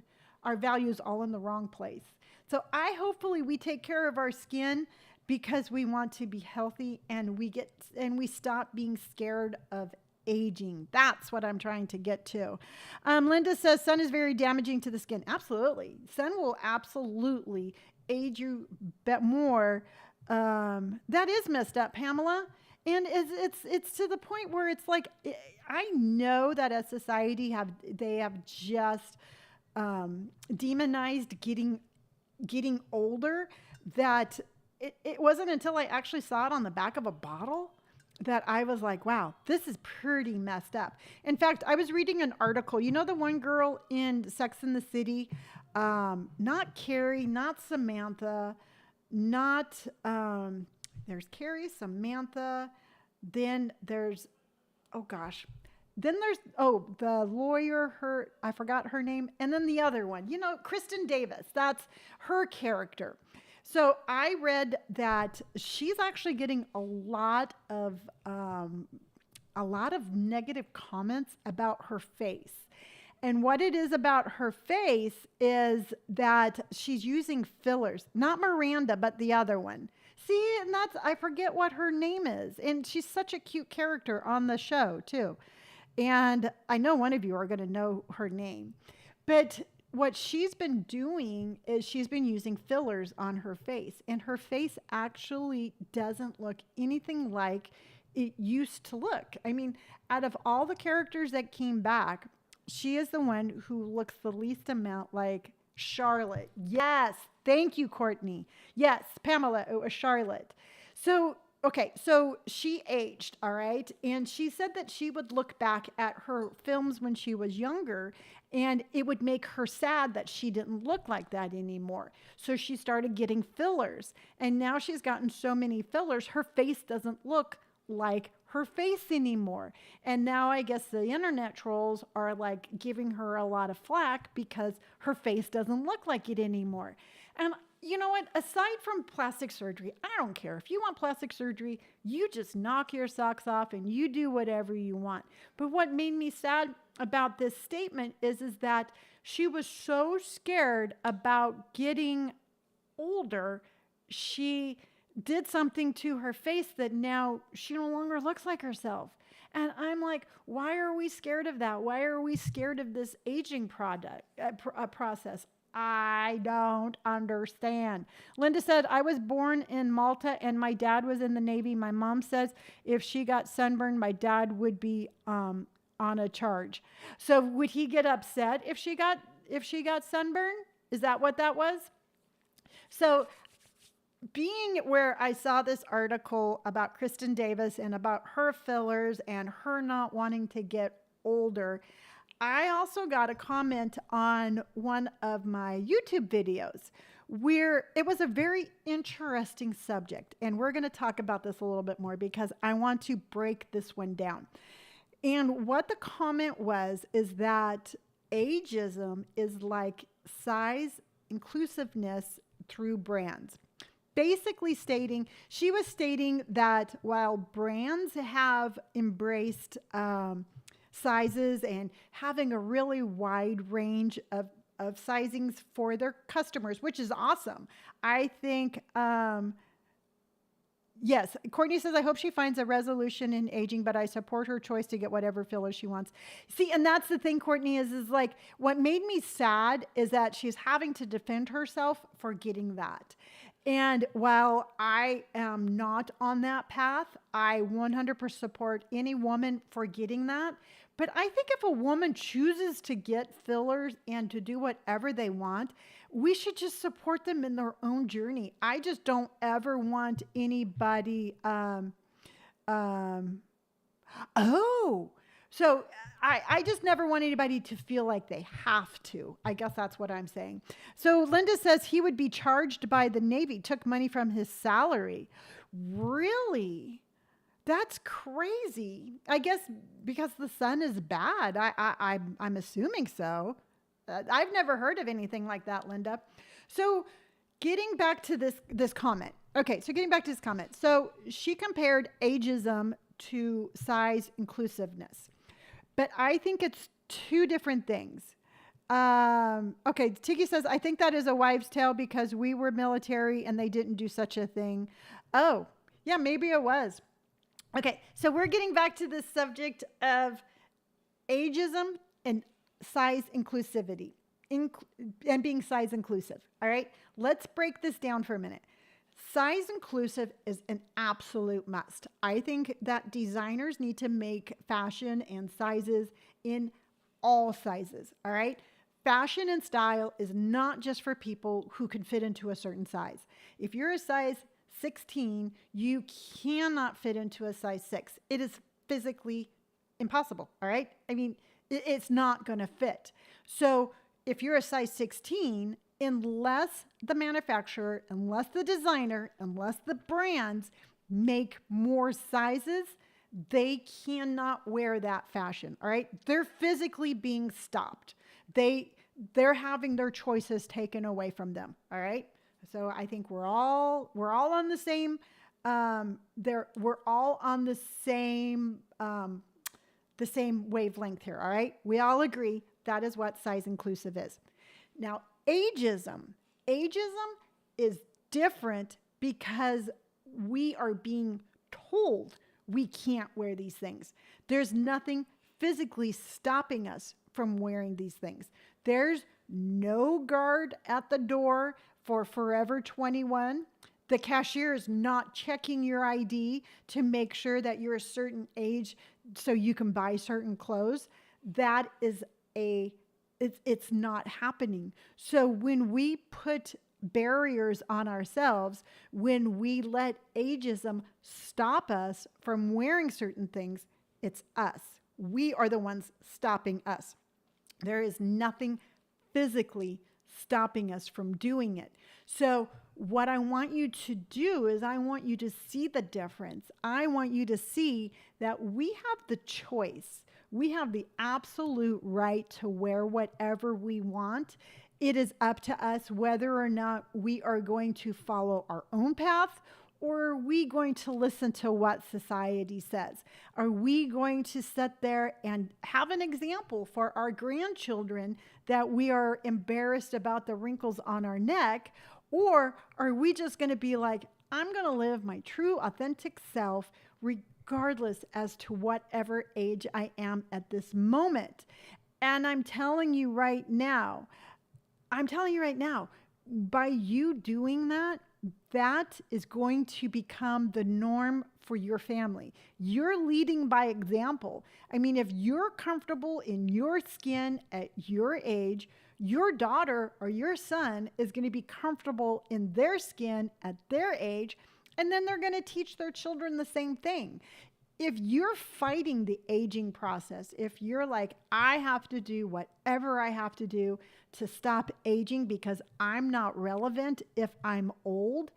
our values all in the wrong place. So hopefully we take care of our skin because we want to be healthy, and we stop being scared of aging. That's what I'm trying to get to. Linda says sun is very damaging to the skin. Absolutely. Sun will absolutely age you more. That is messed up, Pamela. And it's to the point where it's like, I know that as society they have just demonized getting older, that it wasn't until I actually saw it on the back of a bottle that I was like, wow, this is pretty messed up. In fact, I was reading an article. You know, the one girl in Sex and the City, not Carrie, not Samantha, not, there's Carrie, Samantha, then there's, oh gosh, then there's, the lawyer, I forgot her name. And then the other one, you know, Kristen Davis, that's her character. So I read that she's actually getting a lot of negative comments about her face. And what it is about her face is that she's using fillers, not Miranda, but the other one. See, and I forget what her name is. And she's such a cute character on the show too. And I know one of you are going to know her name. But what she's been doing is she's been using fillers on her face. And her face actually doesn't look anything like it used to look. I mean, out of all the characters that came back, she is the one who looks the least amount like Charlotte. Yes. Thank you, Courtney. Yes, Pamela, it was Charlotte. So she aged, all right? And she said that she would look back at her films when she was younger, and it would make her sad that she didn't look like that anymore. So she started getting fillers. And now she's gotten so many fillers, her face doesn't look like her face anymore. And now I guess the internet trolls are like giving her a lot of flack because her face doesn't look like it anymore. And you know what? Aside from plastic surgery, I don't care. If you want plastic surgery, you just knock your socks off and you do whatever you want. But what made me sad about this statement is that she was so scared about getting older, she did something to her face that now she no longer looks like herself. And I'm like, why are we scared of that? Why are we scared of this aging process? I don't understand. Linda said, I was born in Malta and my dad was in the Navy. My mom says if she got sunburned, my dad would be on a charge. So would he get upset if she got sunburned? Is that what that was? So being where I saw this article about Kristen Davis and about her fillers and her not wanting to get older, I also got a comment on one of my YouTube videos where it was a very interesting subject. And we're going to talk about this a little bit more because I want to break this one down. And what the comment was is that ageism is like size inclusiveness through brands. Basically she was stating that while brands have embraced sizes and having a really wide range of sizings for their customers, which is awesome. I think, yes, Courtney says, I hope she finds a resolution in aging, but I support her choice to get whatever filler she wants. See, and that's the thing, Courtney, is like, what made me sad is that she's having to defend herself for getting that. And while I am not on that path, I 100% support any woman for getting that. But I think if a woman chooses to get fillers and to do whatever they want, we should just support them in their own journey. I just don't ever want anybody. Oh, So I just never want anybody to feel like they have to. I guess that's what I'm saying. So Linda says he would be charged by the Navy, took money from his salary. Really? That's crazy. I guess because the sun is bad. I'm assuming so. I've never heard of anything like that, Linda. So getting back to this comment. Okay, so getting back to this comment. So she compared ageism to size inclusiveness. But I think it's two different things. Okay, Tiki says, I think that is a wives' tale because we were military and they didn't do such a thing. Oh, yeah, maybe it was. Okay, so we're getting back to the subject of ageism and size inclusivity and being size inclusive. All right, let's break this down for a minute. Size inclusive is an absolute must. I think that designers need to make fashion and sizes in all sizes, all right? Fashion and style is not just for people who can fit into a certain size. If you're a size 16, you cannot fit into a size 6. It is physically impossible, all right? I mean, it's not going to fit. So if you're a size 16, unless the manufacturer, unless the designer, unless the brands make more sizes, they cannot wear that fashion, all right? They're physically being stopped. They're having their choices taken away from them, all right? So I think we're all on the same we're all on the same wavelength here, all right? We all agree that is what size inclusive is. Now, ageism is different because we are being told we can't wear these things. There's nothing physically stopping us from wearing these things. There's no guard at the door for Forever 21. The cashier is not checking your ID to make sure that you're a certain age so you can buy certain clothes. That is it's not happening. So when we put barriers on ourselves, when we let ageism stop us from wearing certain things, it's us. We are the ones stopping us. There is nothing physically stopping us from doing it. So what I want you to do is I want you to see the difference. I want you to see that we have the choice. We have the absolute right to wear whatever we want. It is up to us whether or not we are going to follow our own path, or are we going to listen to what society says? Are we going to sit there and have an example for our grandchildren that we are embarrassed about the wrinkles on our neck? Or are we just going to be like, I'm going to live my true, authentic self regardless as to whatever age I am at this moment? And I'm telling you right now, by you doing that, that is going to become the norm for your family. You're leading by example. I mean, if you're comfortable in your skin at your age, your daughter or your son is going to be comfortable in their skin at their age, and then they're going to teach their children the same thing. If you're fighting the aging process, if you're like, I have to do whatever I have to do to stop aging because I'm not relevant if I'm old,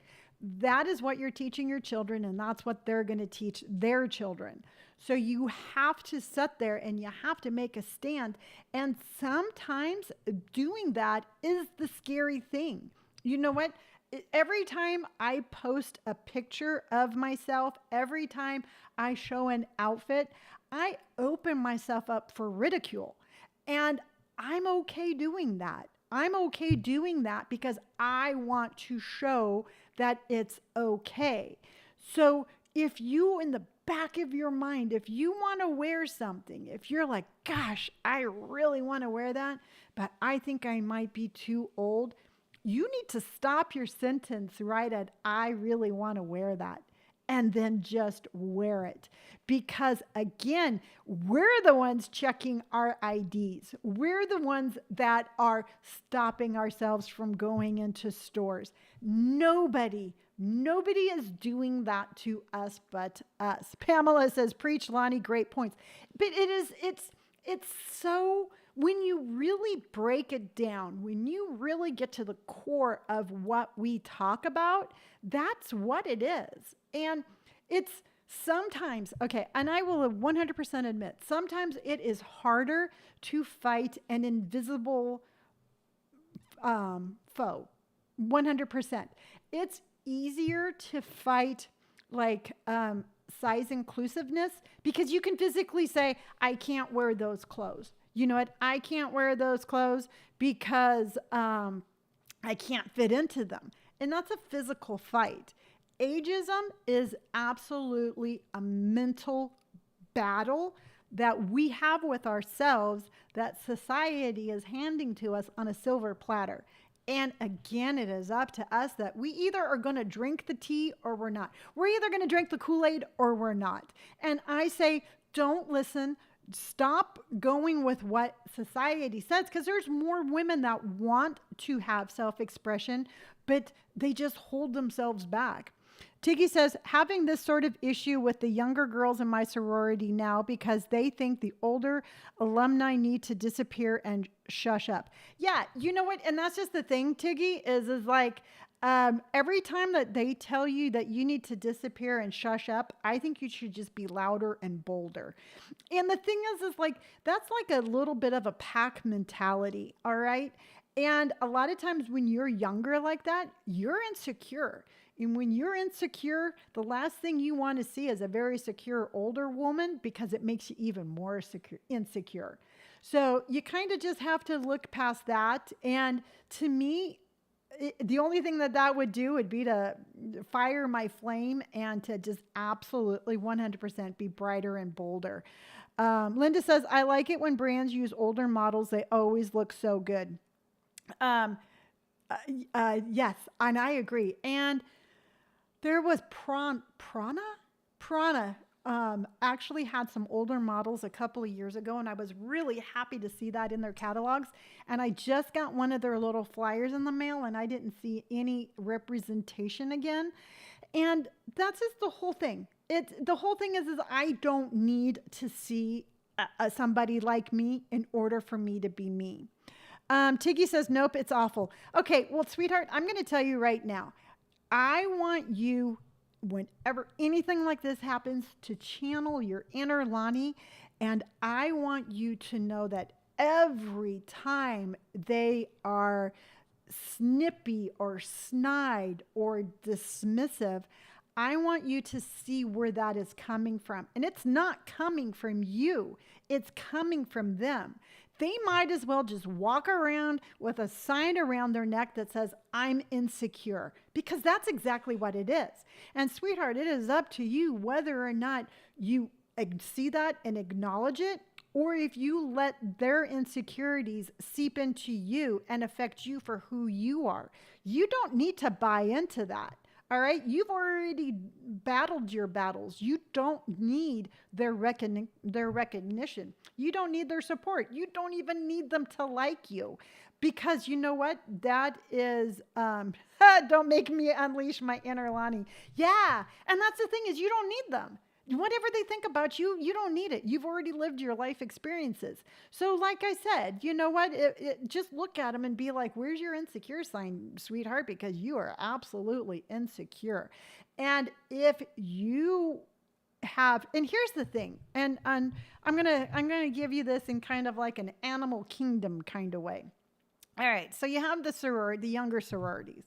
that is what you're teaching your children, and that's what they're going to teach their children. So you have to sit there and you have to make a stand. And sometimes doing that is the scary thing. You know what? Every time I post a picture of myself, every time I show an outfit, I open myself up for ridicule. And I'm okay doing that. I'm okay doing that because I want to show that it's okay. So if you, in the back of your mind, if you want to wear something, if you're like, gosh, I really want to wear that, but I think I might be too old, you need to stop your sentence right at, I really want to wear that. and then just wear it. Because again, we're the ones checking our IDs. We're the ones that are stopping ourselves from going into stores. Nobody is doing that to us but us. Pamela says, preach, Lonni, great points. But it's so, when you really break it down, when you really get to the core of what we talk about, that's what it is. And it's sometimes, okay, and I will 100% admit, sometimes it is harder to fight an invisible foe. 100%. It's easier to fight like size inclusiveness because you can physically say, I can't wear those clothes. You know what? I can't wear those clothes because I can't fit into them. And that's a physical fight. Ageism is absolutely a mental battle that we have with ourselves that society is handing to us on a silver platter. And again, it is up to us that we either are going to drink the tea or we're not. We're either going to drink the Kool-Aid or we're not. And I say, don't listen. Stop going with what society says, because there's more women that want to have self-expression, but they just hold themselves back. Tiggy says, having this sort of issue with the younger girls in my sorority now because they think the older alumni need to disappear and shush up. Yeah, you know what? And that's just the thing, Tiggy, is like every time that they tell you that you need to disappear and shush up, I think you should just be louder and bolder. And the thing is like, that's like a little bit of a pack mentality, all right? And a lot of times when you're younger like that, you're insecure. And when you're insecure, the last thing you want to see is a very secure older woman because it makes you even more insecure. So you kind of just have to look past that. And to me, the only thing that would do would be to fire my flame and to just absolutely 100% be brighter and bolder. Linda says, I like it when brands use older models. They always look so good. Yes, and I agree. And there was Prana actually had some older models a couple of years ago, and I was really happy to see that in their catalogs. And I just got one of their little flyers in the mail, and I didn't see any representation again. And that's just the whole thing. The whole thing is I don't need to see somebody like me in order for me to be me. Tiggy says, nope, it's awful. Okay, well, sweetheart, I'm going to tell you right now. I want you, whenever anything like this happens, to channel your inner Lonni. And I want you to know that every time they are snippy or snide or dismissive, I want you to see where that is coming from. And it's not coming from you. It's coming from them. They might as well just walk around with a sign around their neck that says, I'm insecure, because that's exactly what it is. And sweetheart, it is up to you whether or not you see that and acknowledge it, or if you let their insecurities seep into you and affect you for who you are. You don't need to buy into that. All right. You've already battled your battles. You don't need their recognition. You don't need their support. You don't even need them to like you, because you know what? That is, don't make me unleash my inner Lonni. Yeah. And that's the thing, is you don't need them. Whatever they think about you, you don't need it. You've already lived your life experiences. So like I said, you know what? Just look at them and be like, where's your insecure sign, sweetheart? Because you are absolutely insecure. And if you have, and here's the thing, and I'm gonna give you this in kind of like an animal kingdom kind of way. All right, so you have the younger sororities.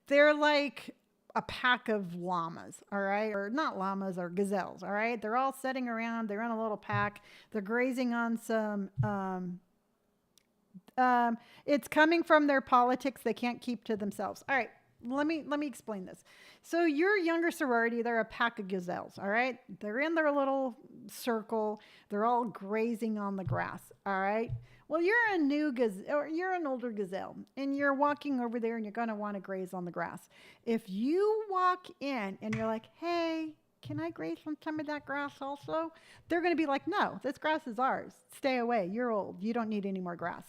They're like a pack of llamas, all right? Or not llamas, or gazelles, all right? They're all sitting around. They're in a little pack. They're grazing on some, it's coming from their politics they can't keep to themselves. All right, let me explain this. So your younger sorority, they're a pack of gazelles, all right? They're in their little circle. They're all grazing on the grass, all right? Well, you're a new gazelle, or you're an older gazelle, and you're walking over there and you're going to want to graze on the grass. If you walk in and you're like, hey, can I graze on some of that grass also? They're going to be like, no, this grass is ours. Stay away. You're old. You don't need any more grass.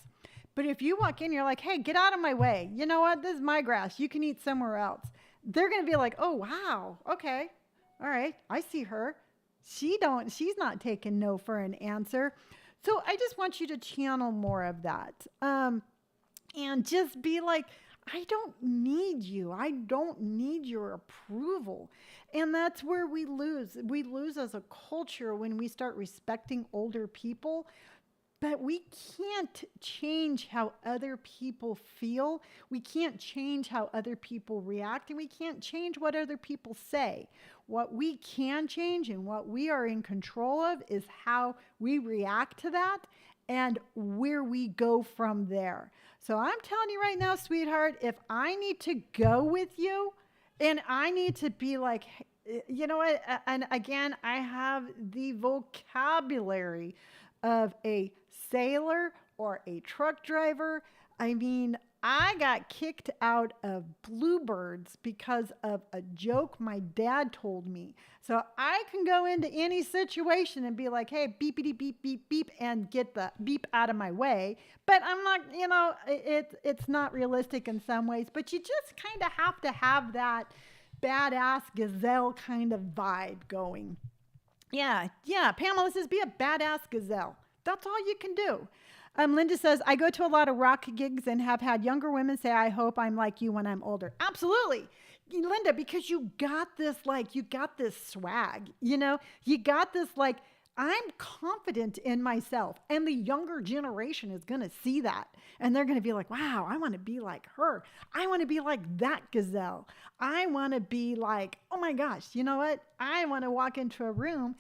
But if you walk in, you're like, hey, get out of my way. You know what? This is my grass. You can eat somewhere else. They're going to be like, oh, wow. Okay. All right. I see her. She's not taking no for an answer. So I just want you to channel more of that. And just be like, I don't need you. I don't need your approval. And that's where we lose. We lose as a culture when we start respecting older people. But we can't change how other people feel. We can't change how other people react. And we can't change what other people say. What we can change and what we are in control of is how we react to that and where we go from there. So I'm telling you right now, sweetheart, if I need to go with you and I need to be like, you know what? And again, I have the vocabulary of a sailor or a truck driver. I mean, I got kicked out of Bluebirds because of a joke my dad told me. So I can go into any situation and be like, hey, beepity beep, beep, beep, and get the beep out of my way. But I'm not, it's not realistic in some ways, but you just kind of have to have that badass gazelle kind of vibe going. Yeah. Pamela says, be a badass gazelle. That's all you can do. Linda says, I go to a lot of rock gigs and have had younger women say, I hope I'm like you when I'm older. Absolutely. Linda, because you got this swag, you got this, I'm confident in myself. And the younger generation is going to see that. And they're going to be like, wow, I want to be like her. I want to be like that gazelle. I want to be like, oh my gosh, you know what? I want to walk into a room.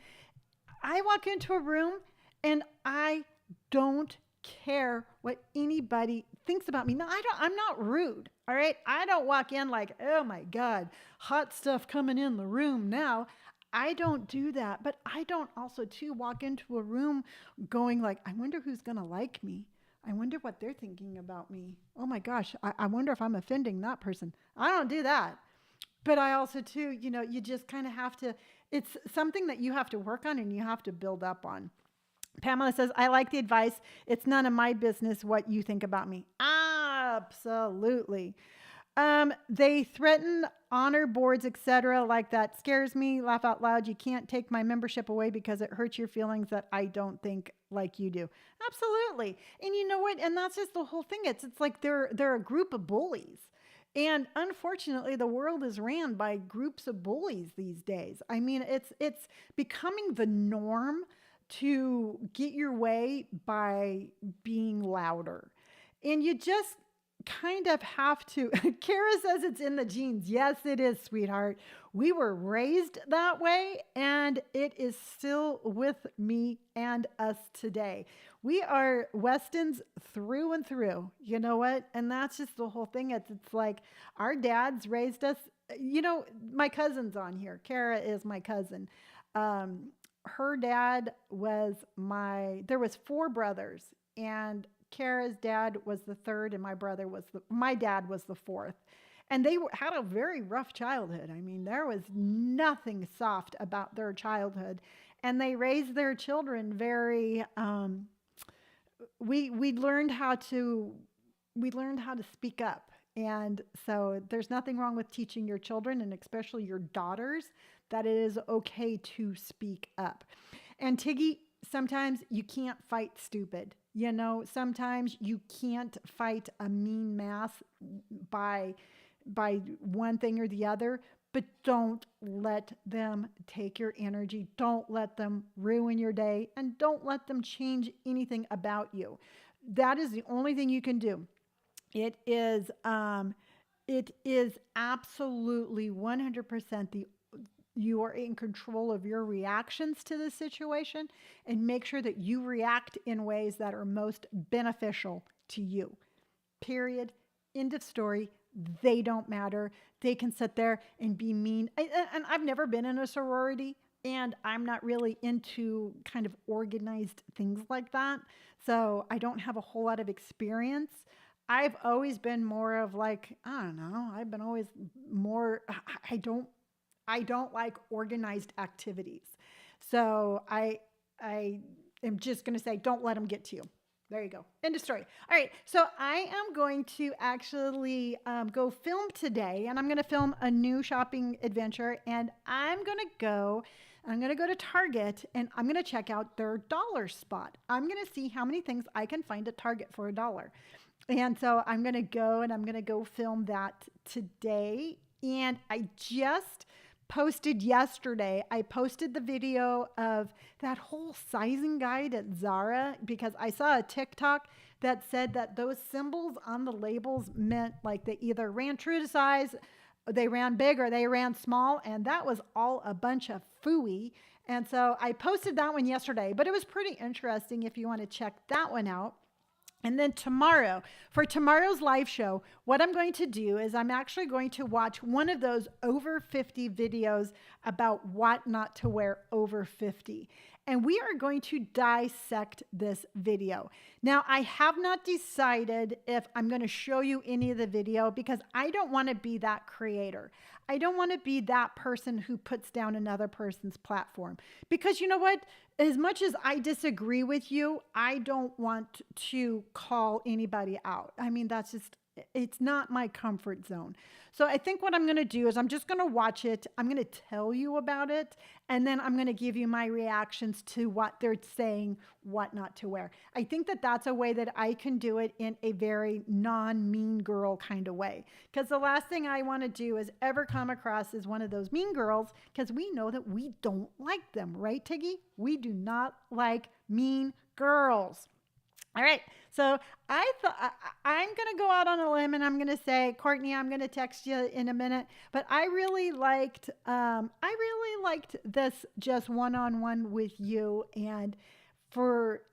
I walk into a room and I don't care what anybody thinks about me. No, I'm not rude. All right. I don't walk in like, oh my God, hot stuff coming in the room now. I don't do that. But I don't also too walk into a room going like, I wonder who's going to like me. I wonder what they're thinking about me. Oh my gosh. I wonder if I'm offending that person. I don't do that. But I also too, you just kind of have to, it's something that you have to work on and you have to build up on. Pamela says, I like the advice. It's none of my business what you think about me. Absolutely. They threaten honor boards, etc. Like that scares me. Laugh out loud. You can't take my membership away because it hurts your feelings that I don't think like you do. Absolutely. And you know what? And that's just the whole thing. It's like they're a group of bullies. And unfortunately, the world is ran by groups of bullies these days. I mean, it's becoming the norm to get your way by being louder. And you just kind of have to. Kara says it's in the genes. Yes, it is, sweetheart. We were raised that way, and it is still with me and us today. We are Westons through and through. You know what? And that's just the whole thing. It's like our dads raised us. My cousin's on here. Kara is my cousin. Her dad was there was 4 brothers, and Kara's dad was the 3rd, and my dad was the 4th. And they had a very rough childhood. I mean, there was nothing soft about their childhood, and they raised their children very, we learned how to speak up. And so there's nothing wrong with teaching your children, and especially your daughters, that it is okay to speak up. And Tiggy, sometimes you can't fight stupid. Sometimes you can't fight a mean mass by one thing or the other, but don't let them take your energy. Don't let them ruin your day, and don't let them change anything about you. That is the only thing you can do. It is absolutely 100% you are in control of your reactions to the situation, and make sure that you react in ways that are most beneficial to you. Period. End of story. They don't matter. They can sit there and be mean. And I've never been in a sorority, and I'm not really into kind of organized things like that. So I don't have a whole lot of experience. I've always been more of like, I don't know, I've been always more, I don't like organized activities. So I am just going to say, don't let them get to you. There you go. End of story. All right. So I am going to actually go film today, and I'm going to film a new shopping adventure. And I'm going to go to Target, and I'm going to check out their dollar spot. I'm going to see how many things I can find at Target for $1. And so I'm going to go and I'm going to go film that today. And I just posted yesterday, I posted the video of that whole sizing guide at Zara because I saw a TikTok that said that those symbols on the labels meant like they either ran true to size, they ran big, or they ran small. And that was all a bunch of phooey. And so I posted that one yesterday, but it was pretty interesting if you want to check that one out. And then tomorrow, for tomorrow's live show, what I'm going to do is I'm actually going to watch one of those over 50 videos about what not to wear over 50. And we are going to dissect this video. Now, I have not decided if I'm going to show you any of the video because I don't want to be that creator. I don't want to be that person who puts down another person's platform. Because you know what? As much as I disagree with you, I don't want to call anybody out. I mean, that's just, it's not my comfort zone. So I think what I'm going to do is I'm just going to watch it. I'm going to tell you about it. And then I'm going to give you my reactions to what they're saying, what not to wear. I think that that's a way that I can do it in a very non-mean girl kind of way. Because the last thing I want to do is ever come across as one of those mean girls, because we know that we don't like them, right, Tiggy? We do not like mean girls. All right, so I thought I'm going to go out on a limb and I'm going to say, Courtney, I'm going to text you in a minute. But I really liked this just one-on-one with you. And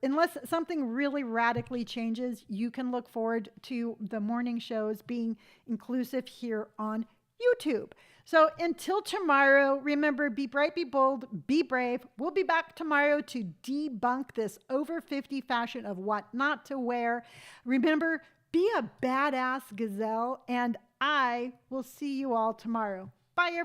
unless something really radically changes, you can look forward to the morning shows being inclusive here on YouTube. So until tomorrow, remember, be bright, be bold, be brave. We'll be back tomorrow to debunk this over 50 fashion of what not to wear. Remember, be a badass gazelle, and I will see you all tomorrow. Bye, everyone.